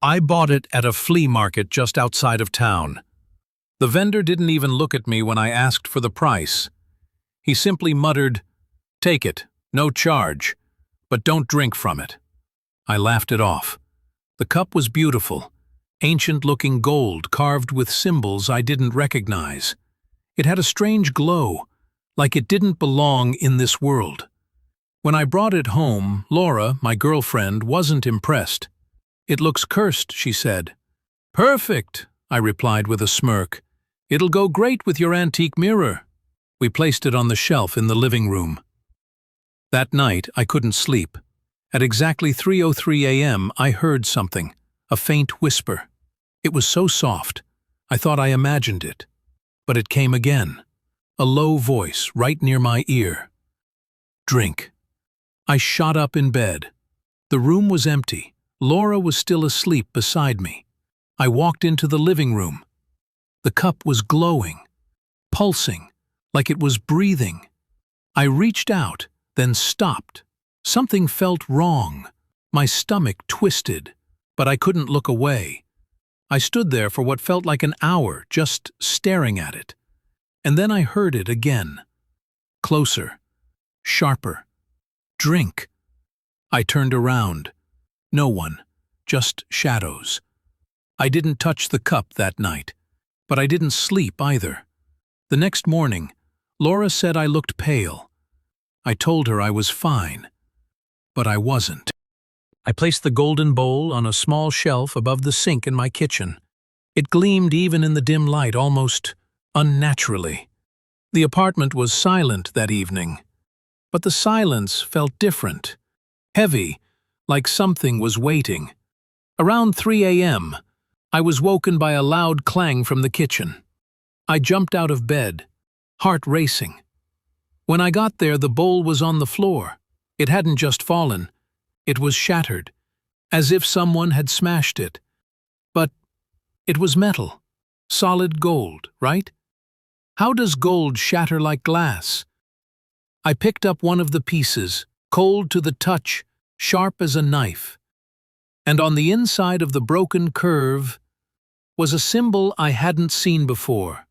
I bought it at a flea market just outside of town. The vendor didn't even look at me when I asked for the price. He simply muttered, "Take it, no charge, but don't drink from it." I laughed it off. The cup was beautiful, ancient-looking gold carved with symbols I didn't recognize. It had a strange glow, like it didn't belong in this world. When I brought it home, Laura, my girlfriend, wasn't impressed. "It looks cursed," she said. "Perfect," I replied with a smirk. "It'll go great with your antique mirror." We placed it on the shelf in the living room. That night, I couldn't sleep. At exactly 3:03 a.m., I heard something, a faint whisper. It was so soft, I thought I imagined it. But it came again, a low voice right near my ear. "Drink." I shot up in bed. The room was empty. Laura was still asleep beside me. I walked into the living room. The cup was glowing, pulsing, like it was breathing. I reached out, then stopped. Something felt wrong. My stomach twisted, but I couldn't look away. I stood there for what felt like an hour, just staring at it. And then I heard it again. Closer, sharper. "Drink." I turned around. No one, just shadows. I didn't touch the cup that night, but I didn't sleep either. The next morning, Laura said I looked pale. I told her I was fine, but I wasn't. I placed the golden bowl on a small shelf above the sink in my kitchen. It gleamed even in the dim light, almost unnaturally. The apartment was silent that evening, but the silence felt different, heavy, like something was waiting. Around 3 a.m., I was woken by a loud clang from the kitchen. I jumped out of bed, heart racing. When I got there, the bowl was on the floor. It hadn't just fallen. It was shattered, as if someone had smashed it. But it was metal, solid gold, right? How does gold shatter like glass? I picked up one of the pieces, cold to the touch, sharp as a knife. And on the inside of the broken curve was a symbol I hadn't seen before.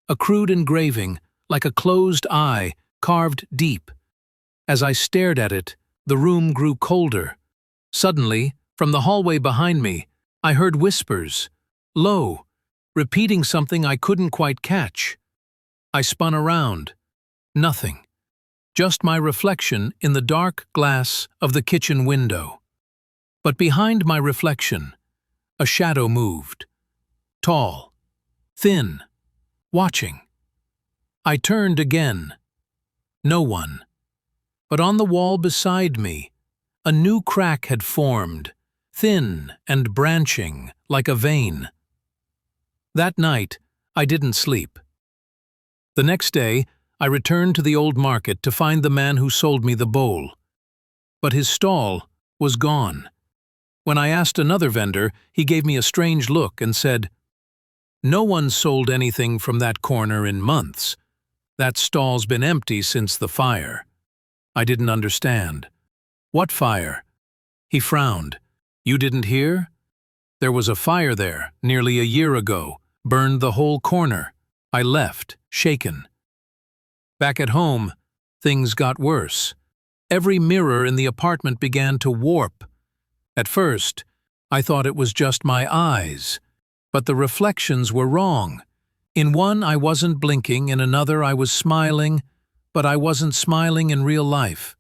A crude engraving, like a closed eye, carved deep. As I stared at it, the room grew colder. Suddenly, from the hallway behind me, I heard whispers, low, repeating something I couldn't quite catch. I spun around. Nothing. Just my reflection in the dark glass of the kitchen window. But behind my reflection, a shadow moved. Tall, thin, watching. I turned again. No one. But on the wall beside me, a new crack had formed, thin and branching like a vein. That night, I didn't sleep. The next day, I returned to the old market to find the man who sold me the bowl. But his stall was gone. When I asked another vendor, he gave me a strange look and said, "No one sold anything from that corner in months. That stall's been empty since the fire." I didn't understand. "What fire?" He frowned. "You didn't hear? There was a fire there nearly a year ago, burned the whole corner. I left, shaken." Back at home, things got worse. Every mirror in the apartment began to warp. At first, I thought it was just my eyes, but the reflections were wrong. In one, I wasn't blinking, in another, I was smiling, but I wasn't smiling in real life.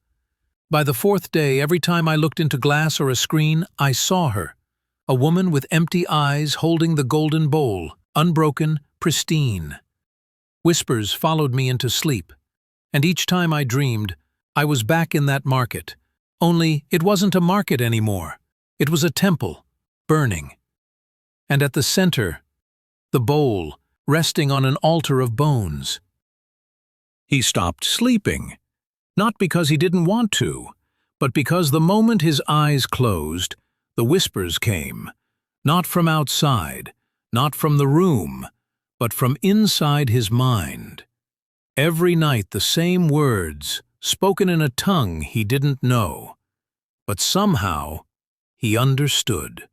By the fourth day, every time I looked into glass or a screen, I saw her, a woman with empty eyes holding the golden bowl, unbroken, pristine. Whispers followed me into sleep, and each time I dreamed, I was back in that market. Only it wasn't a market anymore. It was a temple, burning. And at the center, the bowl, resting on an altar of bones. He stopped sleeping, not because he didn't want to, but because the moment his eyes closed, the whispers came, not from outside, not from the room, but from inside his mind. Every night the same words, spoken in a tongue he didn't know. But somehow he understood.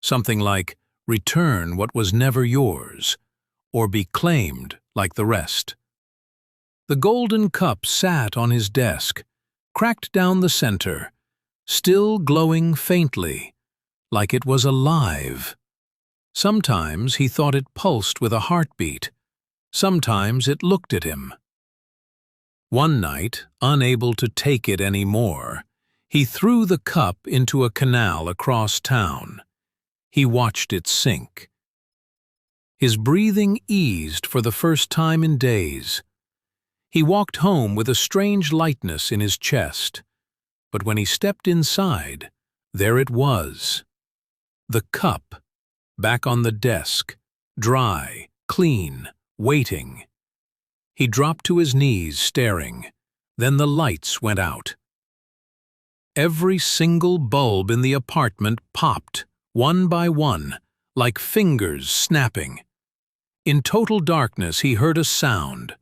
Something like, "Return what was never yours," or "Be claimed like the rest." The golden cup sat on his desk, cracked down the center, still glowing faintly, like it was alive. Sometimes he thought it pulsed with a heartbeat. Sometimes it looked at him. One night, unable to take it any more, he threw the cup into a canal across town. He watched it sink. His breathing eased for the first time in days. He walked home with a strange lightness in his chest. But when he stepped inside, there it was. The cup, back on the desk, dry, clean, waiting. He dropped to his knees, staring. Then the lights went out. Every single bulb in the apartment popped, one by one, like fingers snapping. In total darkness he heard a sound.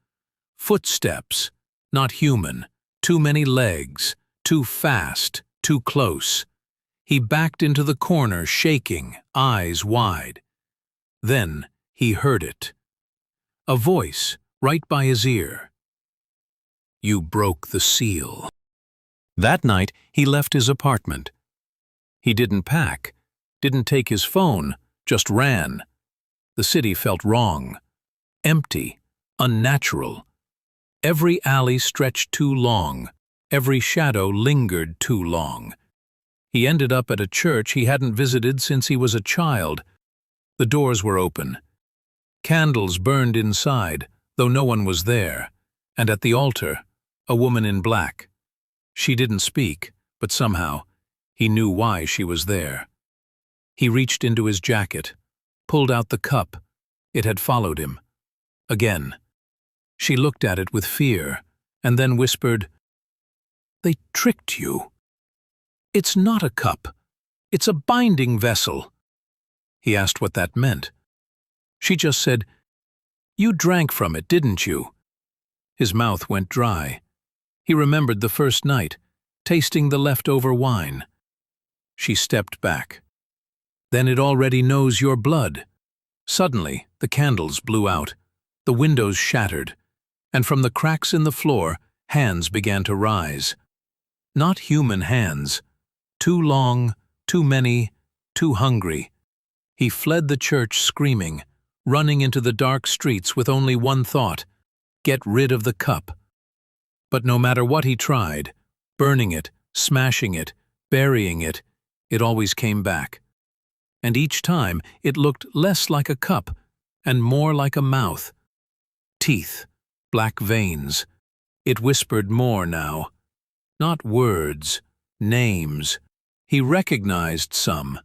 Footsteps, not human, too many legs, too fast, too close. He backed into the corner, shaking, eyes wide. Then he heard it. A voice right by his ear. "You broke the seal." That night he left his apartment. He didn't pack, didn't take his phone, just ran. The city felt wrong, empty, unnatural. Every alley stretched too long, every shadow lingered too long. He ended up at a church he hadn't visited since he was a child. The doors were open. Candles burned inside, though no one was there, and at the altar, a woman in black. She didn't speak, but somehow, he knew why she was there. He reached into his jacket, pulled out the cup. It had followed him. Again. She looked at it with fear, and then whispered, "They tricked you. It's not a cup. It's a binding vessel." He asked what that meant. She just said, "You drank from it, didn't you?" His mouth went dry. He remembered the first night, tasting the leftover wine. She stepped back. "Then it already knows your blood." Suddenly, the candles blew out, the windows shattered, and from the cracks in the floor, hands began to rise. Not human hands. Too long, too many, too hungry. He fled the church screaming, running into the dark streets with only one thought: get rid of the cup. But no matter what he tried, burning it, smashing it, burying it, it always came back. And each time it looked less like a cup and more like a mouth. Teeth, black veins. It whispered more now. Not words, names. He recognized some.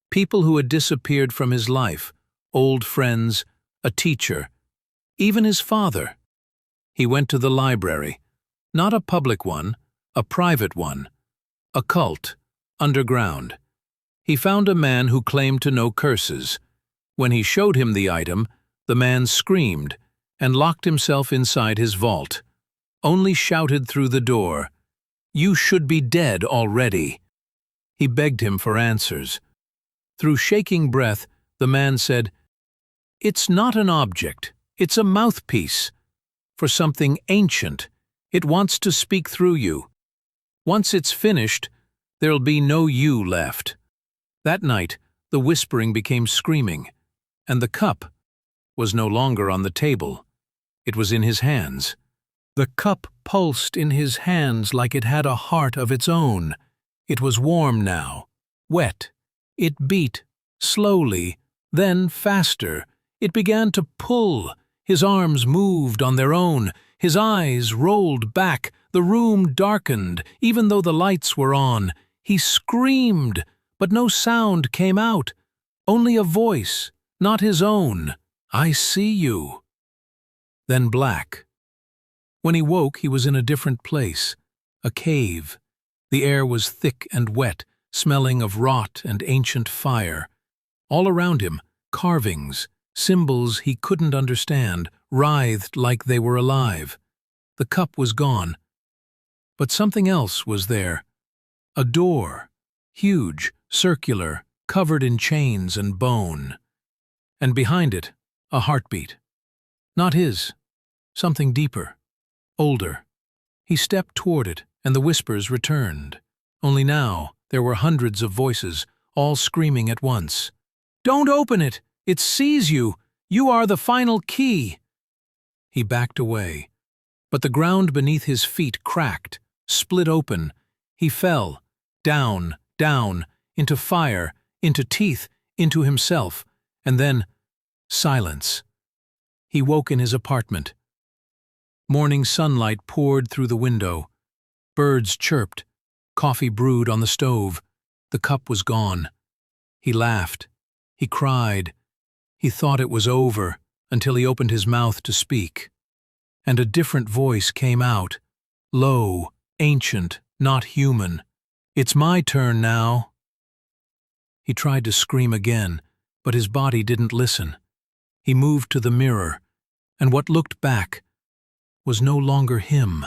People who had disappeared from his life, old friends, a teacher, even his father. He went to the library, not a public one, a private one, a cult, underground. He found a man who claimed to know curses. When he showed him the item, the man screamed and locked himself inside his vault, only shouted through the door, "You should be dead already." He begged him for answers. Through shaking breath, the man said, "It's not an object, it's a mouthpiece. For something ancient, it wants to speak through you. Once it's finished, there'll be no you left." That night, the whispering became screaming, and the cup was no longer on the table. It was in his hands. The cup pulsed in his hands like it had a heart of its own. It was warm now, wet. It beat, slowly, then faster. It began to pull. His arms moved on their own. His eyes rolled back. The room darkened, even though the lights were on. He screamed, but no sound came out. Only a voice, not his own. "I see you." Then black. When he woke, he was in a different place, a cave. The air was thick and wet, smelling of rot and ancient fire. All around him, carvings, symbols he couldn't understand, writhed like they were alive. The cup was gone. But something else was there. A door, huge, circular, covered in chains and bone. And behind it, a heartbeat. Not his. Something deeper. Older. He stepped toward it, and the whispers returned. Only now, there were hundreds of voices, all screaming at once. "Don't open it! It sees you! You are the final key!" He backed away. But the ground beneath his feet cracked, split open. He fell, down, down, into fire, into teeth, into himself, and then silence. He woke in his apartment. Morning sunlight poured through the window. Birds chirped. Coffee brewed on the stove. The cup was gone. He laughed. He cried. He thought it was over until he opened his mouth to speak. And a different voice came out, low, ancient, not human. "It's my turn now." He tried to scream again, but his body didn't listen. He moved to the mirror, and what looked back was no longer him.